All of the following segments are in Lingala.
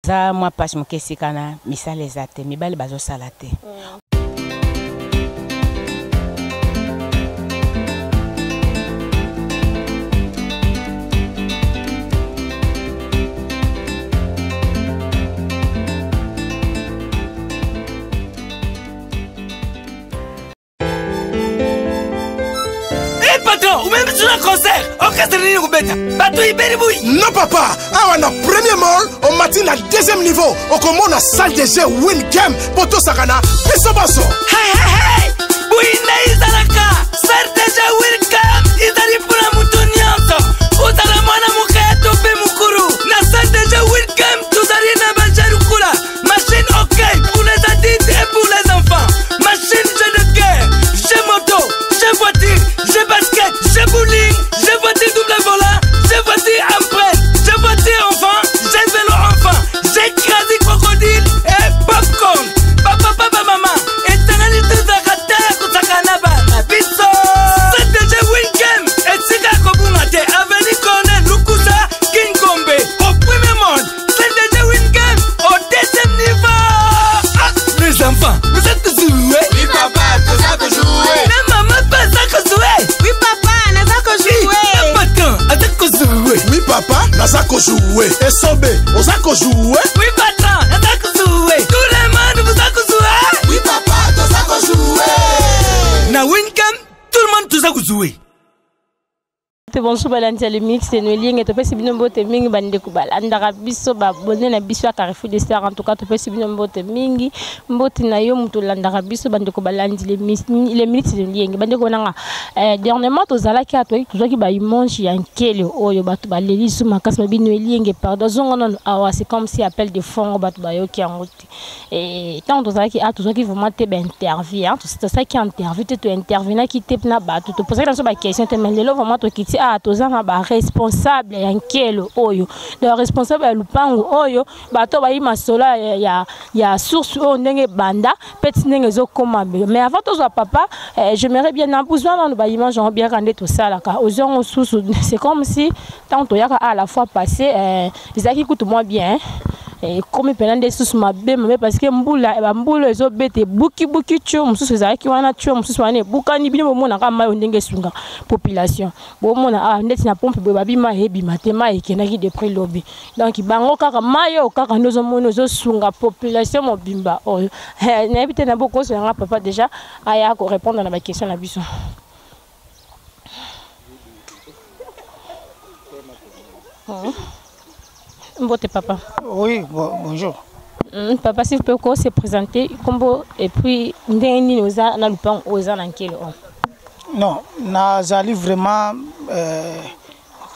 za moi pas mokesi kana misala ezate mibali bazo salate. Ou même sur un concert, orchestre de Roubeta, bateau Iberiboui. Non papa, on a premier mall, on matin à deuxième niveau, on commence la salle de jeu Win Game, Poto Sakana, Peso Basso. Hey hey hey, Bouina Izalaka, salle de jeu Win Game, Izali pour la moutoniante, Ouzala Mwana Mouka Tope Mukuru, la salle de jeu Win Game, Touzari Nabajarukula, machine ok pour les adultes et pour les enfants, machine jeu de guerre, jeu moto, jeu voiture, jeu basket, jeu bowling, jeu voiture double volant, jeu voiture empreinte, jeu voiture enfant, jeu vélo enfant, jeu crasi crocodile et popcorn. Papa, papa, maman, et t'as tout ça à Kusakanaba, Bisso. C'est déjà Win Game, et Sika Kobunate, Avenue Cornel, Lukusa, King Gombe. Au premier monde, c'est déjà Win Game, au deuxième niveau. Ah, les enfants, vous êtes joués? Oui papa, tu sais jouer. Mais maman, pas ça que jouer. Oui papa, n'a pas que jouer. Oui papa, Nazako jouer. Et Sobé, Ozako jouer. Oui patron, Nazako jouer. Tout le monde vous a jouer. Oui papa, Nazako jouer. Na Win Game, tout le monde vous a jouer. Bonjour balantia le mix et nous liens et tu peux si bien bote mingi bande kubala andara biso ba bonne na biso Carrefour des Stars en tout cas tu peux si bien bote mingi mbote na yo mutu landara biso bande kubala les minutes de liens bande ko nanga dernièrement to zala ki atoi to ki ba imanche yankele oyo batu ba leli sou makasi ba bino liens pardon zongo non awa c'est comme si appel de fond batu ba yo ki angoti et tant to zala ki a to ki vraiment te ba interview to ça qui interview te intervenir qui te na ba to poser dans ba question te mais lelo vraiment to kiti tozanga ba responsable ya nkelo oyo de responsable ya lupango oyo bato ba imasola ya source o ndenge banda petit ndenge zo koma mais avant to zo papa j'aimerais bien en besoin dans ba image en bien rendre tout ça là car aux gens source c'est comme si tant to yaka à la fois passé les aki coûte moins bien et comme pendant des sous ma belle parce que mbula ezo bete buki tcho mususu zaki wana tcho mususu wana bukani bino mona ka mayo ndenge sunga population bo mona ndeti na pompe bo babima hebi matema ekenaki depuis lobby donc bango kaka mayo kaka nozo mona zo sunga population mobimba oyo na ebite na boko so nga papa déjà aya ko répondre na ba question na biso. Mbote papa. Oui, bonjour. Papa, si vous pouvez se présenter, combo et puis ndeni noza na lupan oza na nkelo. Non, nazali vraiment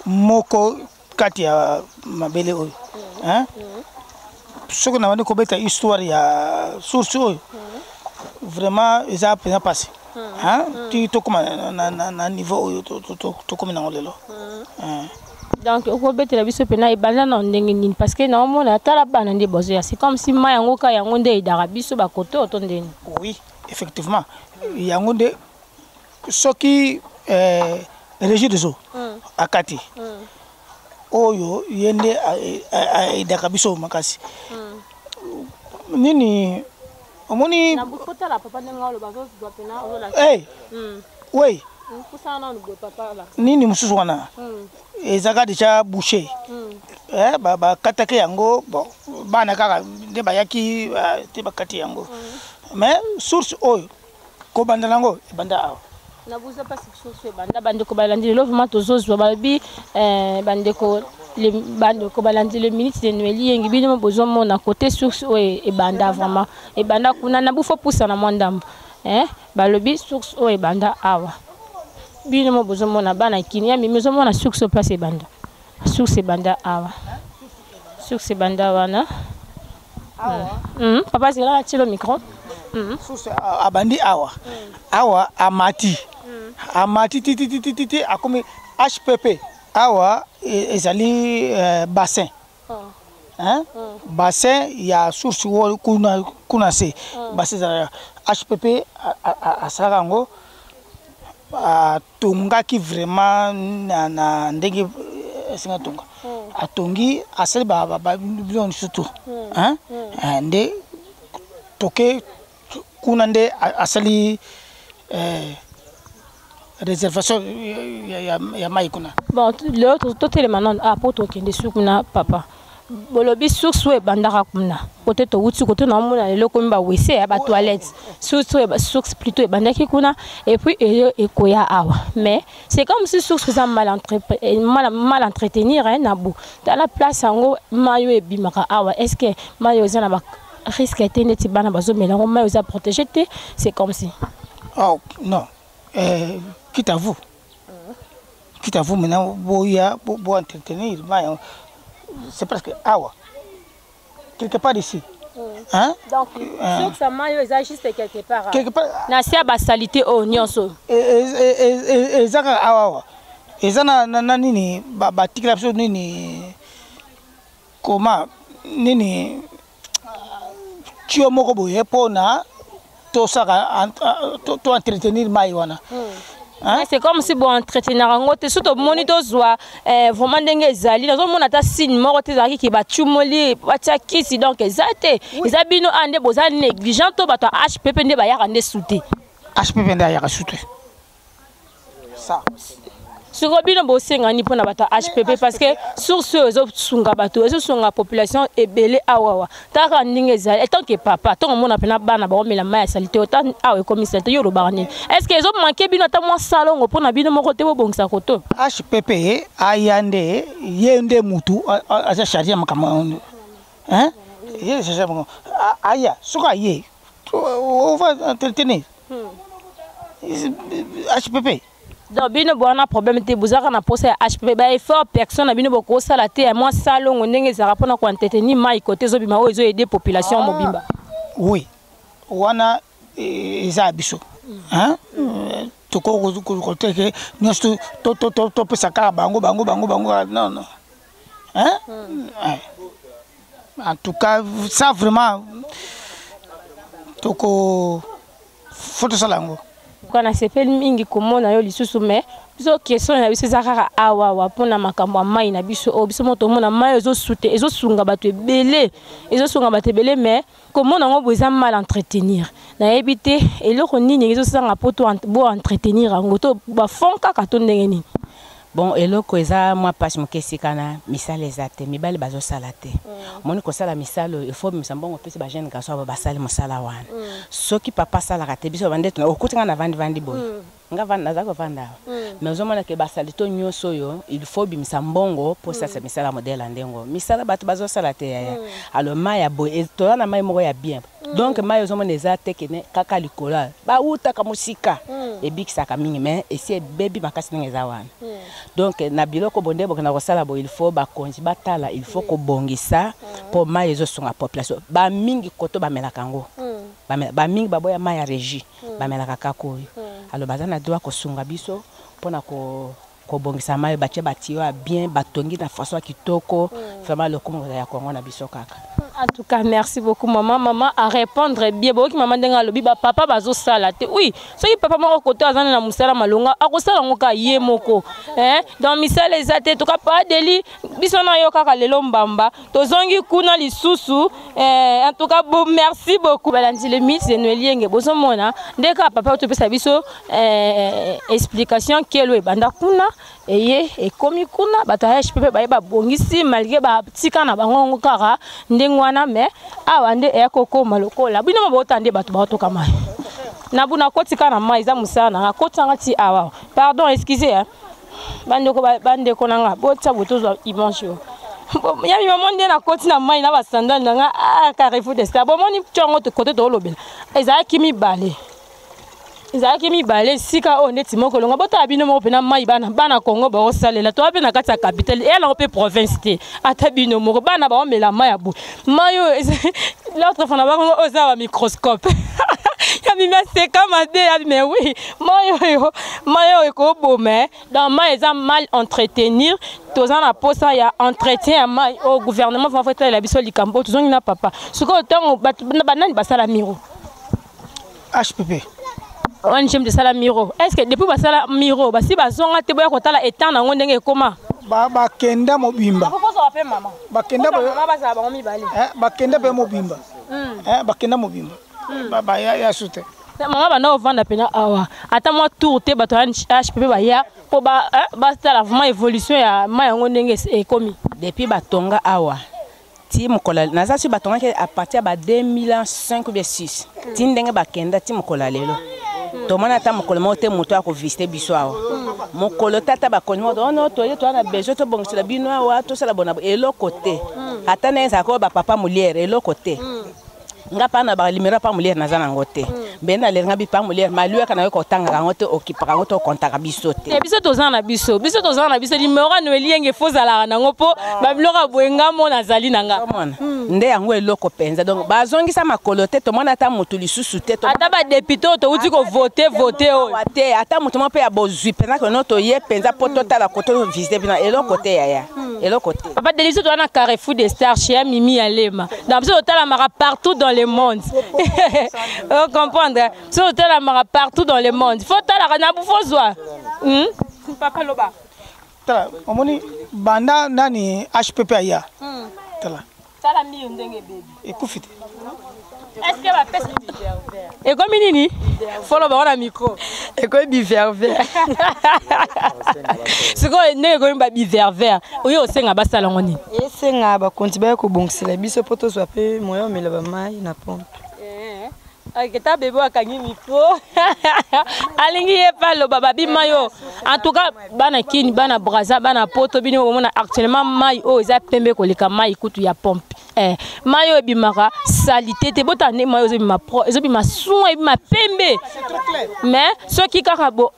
moko kati ya mabele oyo. Hein? Ce qu'on a dit que histoire ya source oyo. Vraiment eza pena passé. Hein? Tu to comme na niveau oyo to comme na ngolelo. Donc au bête la biso pena ebanda na ndenge nini parce que na mona tala bana ndi bozo c'est comme si ma yango ka yango nde idara biso ba kote otondeni. Oui, effectivement. Yango nde soki régie de zo akati. Oyo yende idara biso makasi. Nini omoni na bukota la papa ndengalo bazo doit pena ozo la. Eh. Oui. Nini mususu wana ezaka déjà bouché ba katake yango bon bana kaka nde bayaki te bakati yango mais source oyo ko banda nango banda awa na buza pas source banda bande ko balandi lo vraiment tozo babi bande ko balandi le minute de Noël yengi bino bozo mona côté source oyo e banda vraiment e banda kuna na bufo poussa na mwandambo balobi source oyo banda awa bino mo bozo mona bana kinia mi mezo mona source place banda source banda awa source banda wana papa c'est là le micro source abandi awa awa amati titi akomi HPP awa ezali bassin hein bassin ya source kuna se bassin HPP asarango tongaki vraiment na ndenge singa tonga atongi asali biloko surtout hein nde toke kuna nde asali réservation ya mai kuna. Bon, l'autre tout maintenant pour toi qui est kuna papa. Bolobi source bandaka kuna. Côté to wuti côté na mona le komba wese ya ba toilette. Source plutôt bandaki kuna et puis et koya awa. Mais c'est comme si source ça mal entretenir hein nabu. Dans la place ngo mayo e bimaka awa. Est-ce que mayo za na ba risque était neti bana bazo melango mayo za protéger te c'est comme si. Oh non. Quitte à vous maintenant, pour entretenir, c'est presque awa. Quelque part ici. Hein? Donc, sur sa maillot, ils agissent quelque part. Quelque part. Nasia basalité au nyonso. Et ça, awa. Et ça, nini, batikla absolu nini, comment, nini, tu as moko boye pona. Tout ça, tout entretenir maïwana. C'est comme si bon entretenir en gros, surtout monitor soit vraiment dengue zali. Dans un monde à signe mort tes qui va tumoli, va kisi donc zate. Ils abino ande boza négligent to bato HPP ne ba ya ande souté. HPP nda ya souté. Ça. Sur bino bosenga ni pona bato HPP parce que sur ceux sunga bato, sur sunga population est belé awawa. Taka ndinge zali. Et tant que papa, tant mon appena bana ba mais la maille salité autant awe commissaire yo lo barni. Est-ce que ils ont manqué bino ta moi salon pona bino mo côté bo bongsa koto. HPP ayande yende mutu a charger makama. Hein? Ye c'est ça. Aya, soka ye. On va entretenir. HPP. Donc, bino boana problème te buzaka na posa HPP ba effort personne bino boko sala te moi salon ndenge za rapona ko entretenir mai côté zo bima o zo aider population mobimba. Oui. Wana eza biso. Hein? Toko ko teke nyosto to pesa ka bango non. Hein? En tout cas, ça vraiment toko photo salango. Quand on s'appelle mingi komona yo lisusu mais biso question na biso zakaka awa pona makambo mai na biso o biso moto mona mai ezo soute ezo sunga bato ebele mais komona ngo boza mal entretenir na ebité eloko nini ezo sanga poto bo entretenir ngo to ba fonka ka to ndenge nini. Bon, eloko eza moi passe mokesi kana misala ezate mibali bazo salate. Moni ko sala misalo il faut misambongo pesi ba jeune garçon ba sala mosala wana. Soki papa sala ka te biso bande to okutinga na vandi boy. Nga vanda zako vanda. Mais ozomona ke ba salito nyoso yo il faut bimsambongo pour ça c'est misala modèle ndengo. Misala bato bazo salate ya. Alors maya boy to na mai moko ya bien. Donc maya ozomona ezate kene kaka likola. Ba uta ka musika. Et bikisa ka mingi mais esi baby makasi ngeza wana. Donc na biloko bonde bo na kosala bo il faut ba konji batala il faut ko bongisa pour mai ezo songa population ba mingi koto ba melaka ngo ba mingi baboya mai ya régie ba melaka kakoyo alors bazana doit ko songa biso pona ko bongisa mai batie batio bien batongi na façon kitoko vraiment le comme ya Congo na biso kaka. En tout cas, merci beaucoup maman à répondre bien. Bon, maman denga lobi ba papa bazo salate. Oui, ce qui papa moko côté azana na musala malonga, akosala ngoka ye moko. Dans misala ezate to ka pas deli bisona yo kaka lelo mbamba. To zongi kuna lisusu. En tout cas, bon merci beaucoup. Balanti le mythe de Noelienge bozo mona. Ndeka papa to pesa biso explication kelo e banda kuna et komi kuna bata HPP ba bongisi malgré ba tika na bango kaka ndengwana mais awande e koko malokola bino mabotande bato ba toka mai na buna kotika na mai za musana na kotanga ti awa pardon excusez hein bande ko nanga botsa botozo dimanche ya mi maman de na koti na mai na ba sandal nanga Carrefour de Star bon moni tiongo to côté to lobela eza kimi bale Izaki mi balé sika o neti moko longa bota bino mo pena mai bana Congo ba osalela to apena kati ya capitale et la pe province te ata bino mo bana ba omela mai abu mayo l'autre fois na ba oza wa microscope ya mi c'est comme mais oui mayo eko bomé dans mai za mal entretenir tozana na posa ya entretien mai au gouvernement va faire la biso likambo tozongi na papa suko tango banani basala miro HPP on j'aime de sala miro. Est-ce que depuis basala miro, basi bazonga te boya kotala étant na ngondenge koma? Ba kenda mobimba. rappelle maman. Bakenda ba maman baza ba ngomi bale. Bakenda be mobimba. Bakenda mobimba. Ba ya sute. Maman bana ovanda pena awa. Ata moi tour te bato HPP ba ya po ba la vraiment évolution ya mayango ndenge ekomi. Depuis batonga awa. Ti mokola naza si batonga ke à partir ba 2005 ou bien 6. Ti ndenge bakenda ti mokola lelo. Tomana ta mokolo mo te moto ako visiter biso awa. Mokolo tata ba konimo no to ye to na besoin to bongisa bino awa to sala bona elo côté. Ata na za ko ba papa muliere elo côté. Nga pa na ba limera pa muliere na za na ngote. Bena le nga bi pa muliere maluya kana ko tanga ngote okipaka ngote kontaka biso te. Biso to za na biso limera no elienge fozala na ngopo ba biloko boenga mo na zali nanga. Nde yango eloko penza donc bazongisa makolo te to mona ata mutu lisusu te to ata ba député to uti ko voter o te ata mutu mo pe ya bozui penza ko no to ye penza poto tala koto visiter bina eloko te ya eloko te. Papa Delice to na Carrefour des Stars chez Mimi Alema. Dans ce hôtel amara partout dans le monde. Vous comprendre? Ce hôtel amara partout dans le monde. Faut tala na bu fozwa. Papa Loba. Tala omoni banda nani HPP aya. Tala. Tala mi ndenge baby. Ekufite. Est-ce que va pesa et comme nini follow ba na micro et comme biververt c'est quoi ndenge comme ba biververt oyo osenga basala ngoni esenga ba kontiba ko bongisela biso poto so pe moyo mela ba mai na pompe Aketa bébé akangi micro alingi ye pa lo baba bimayo en tout cas bana kini bana braza bana poto bino mona actuellement mai o eza pembe ko leka mai kutu ya pompe mayo ebimaka salité te botane mayo ezobima pro ezobima son ebima pembe mais ceux qui kaka bo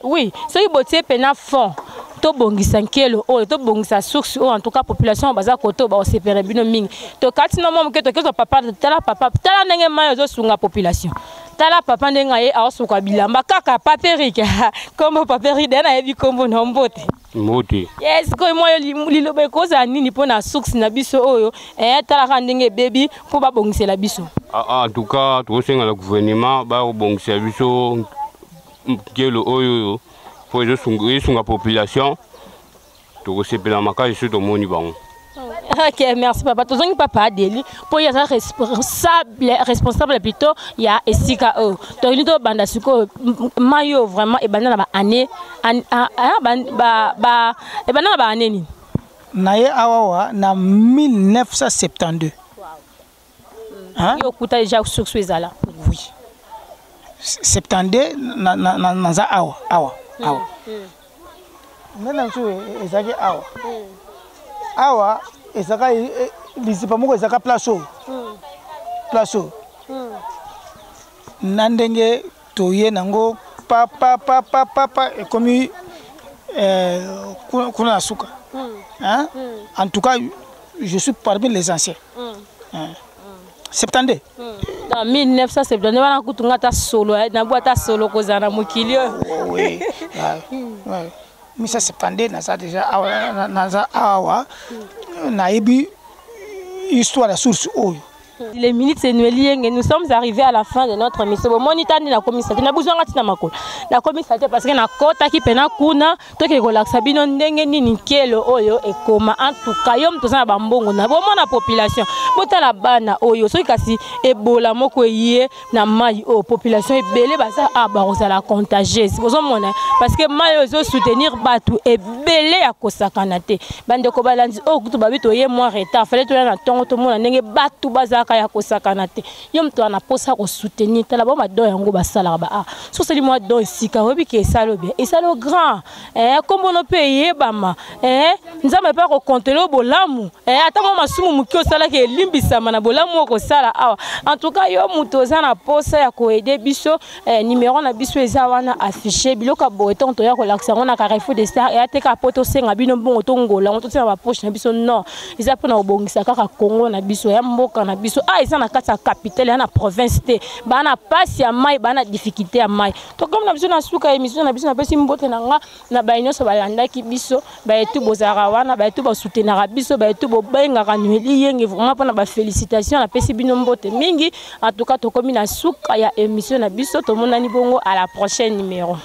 oui ceux qui botie pena fond to bongisa nkelo o to bongisa source o en tout cas population baza koto ba osepere bino mingi to kati no momo ke to kezo papa tala ndenge mayo zo sunga population tala papa ndenga ye aosuka bilamba kaka paperike comme paperide na yebi kombo na mbote mbote yes ko moyo lilobe ko za nini pona source na biso oyo tala ka ndenge baby po ba bongisela biso en tout cas to senga la gouvernement ba bongisela biso nkelo oyo pour les sunga population to se pela maka ici to moni bango. OK, merci papa. Tozongi papa Adeli pour y être responsable plutôt ya esika o. To lito banda suko mayo vraiment e banda ba année ba année ni. Naye awawa na 1972. Hein? Yo kuta déjà sur Suezala. Oui. 72 na za awa. Nena nso ezaki awa ezaka lisipa moko ezaka place nandenge toye nango papa ekomi kuna na suka hein en tout cas je suis parmi les anciens 72 dans 1972 wana kutunga ta solo na boîte solo kozana mokili oui ouais 1972 naza déjà awa nayebi histoire ya source oyo. Les minutes c'est nous sommes arrivés à la fin de notre mission. Bon monitani na commissaire na besoin ngati na makolo. La commissaire parce que na kota ki pena kuna to ke kolaksa bino ndenge nini kelo oyo e koma en tout cas yom to sana bambongo na bo na population. Botala bana oyo so kasi ebola moko yé na mai o population ebele baza ba ozala contagieuse. Bozo mona parce que mai zo soutenir batu ebele ya kosakana te. Bande ko balandi o kutu babito yé moins retard. Fallait to na tongo to mona ndenge batu baza kaya kosakana te yom to ana posa ko soutenir tala ba do yango basala ba so sali moi do sika obi ke salo bien et salo grand comme on peut yebama nzamba pa ko contrôler bolamu ata mo masumu mukio sala ke limbisa mana bolamu ko sala awa en tout cas yo muto za na posa ya ko aider biso numéro na biso eza wana affiché biloka boeton to ya ko laksa na Carrefour des Stars et ateka poto senga bino bongo to ngola to tsena ba poche na biso non eza pona obongisa kaka Congo na biso ya mboka na biso ils na kata capitale na province te bana passe ya mai bana difficulté ya mai to comme na biso na suka émission na biso na pesi mbote na nga na baino so balanda ki biso ba etu bozara wana ba etu ba soutenir biso ba etu bo benga kanueli yenge vraiment pona ba félicitations na pesi bino mbote mingi en tout cas to komi na suka ya émission na biso to monani bongo à la prochaine numéro.